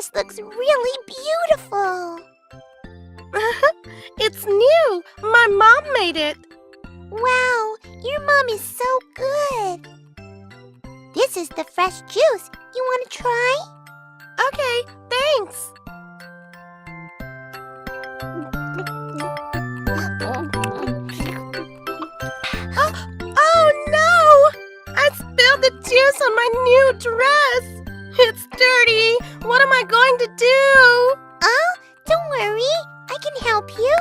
dress looks really beautiful. It's new. My mom made it. Wow, your mom is so good. This is the fresh juice. You want to try? Okay, thanks. Oh no! I spilled the juice on my new dress. It's dirty. What am I going to do? Don't worry. I can help you.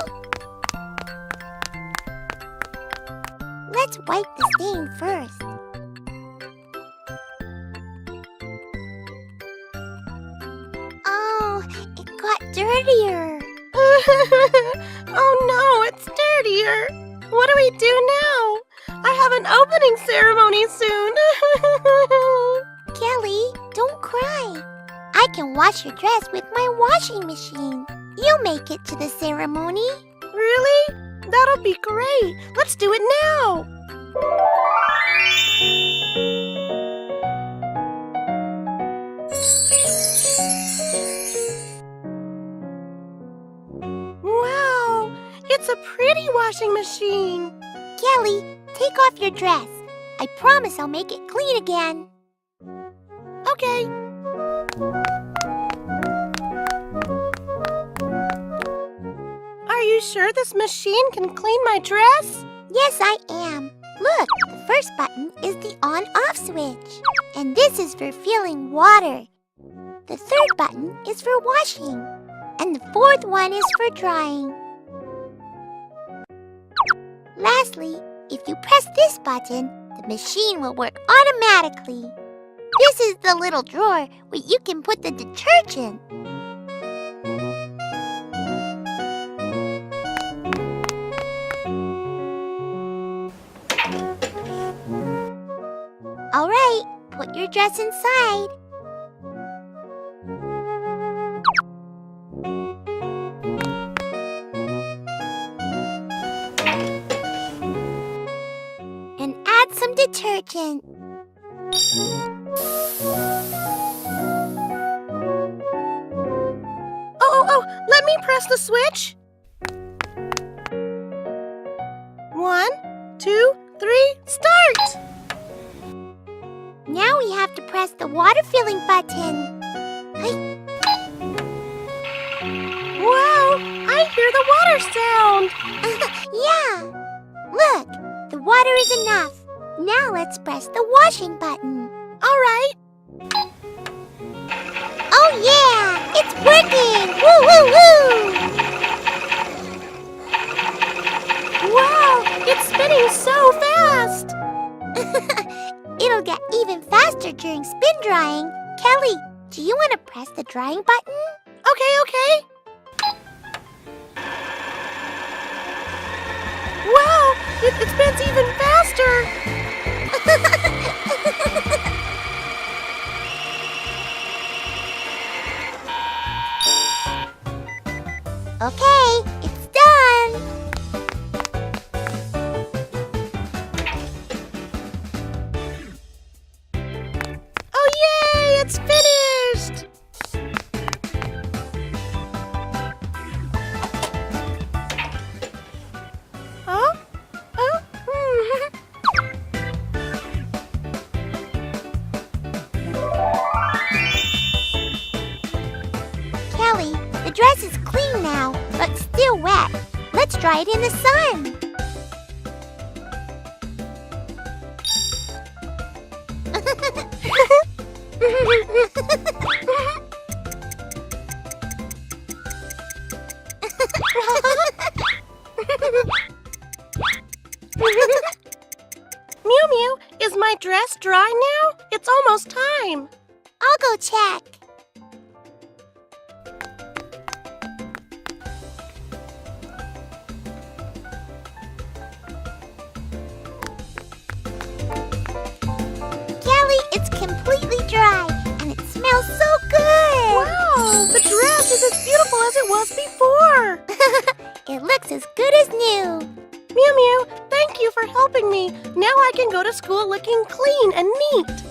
Let's wipe the stain first. Oh, it got dirtier. Oh no, it's dirtier. What do we do now? I have an opening ceremony soon. Kelly, don't cry. I can wash your dress with my washing machine. You'll make it to the ceremony. Really? That'll be great. Let's do it now. Wow, it's a pretty washing machine. Kelly, take off your dress. I promise I'll make it clean again. Okay. Are you sure this machine can clean my dress? Yes, I am. Look, the first button is the on-off switch. And this is for filling water. The third button is for washing. And the fourth one is for drying. Lastly, if you press this button, the machine will work automatically. This is the little drawer where you can put the detergent. All right, put your dress inside. And add some detergent. Oh, let me press the switch. 1, 2, 3, start! Now we have to press the water filling button. Wow, I hear the water sound. Yeah. Look, the water is enough. Now let's press the washing button. All right. Oh yeah, it's working! Woo, woo, woo! Wow, it's spinning so fast. It'll get even faster during spin drying. Kelly, do you want to press the drying button? Okay. Wow, it spins even faster. Okay, it's done. Oh, yay, it's finished. Huh? Kelly, the dress is clean now, but still wet. Let's dry it in the sun. Mew Mew, is my dress dry now? It's almost time. I'll go check. Kelly, it's completely dry, and it smells so good. Wow, the dress is as beautiful as it was before. It looks as good as new. Mew Mew, thank you for helping me. Now I can go to school looking clean and neat.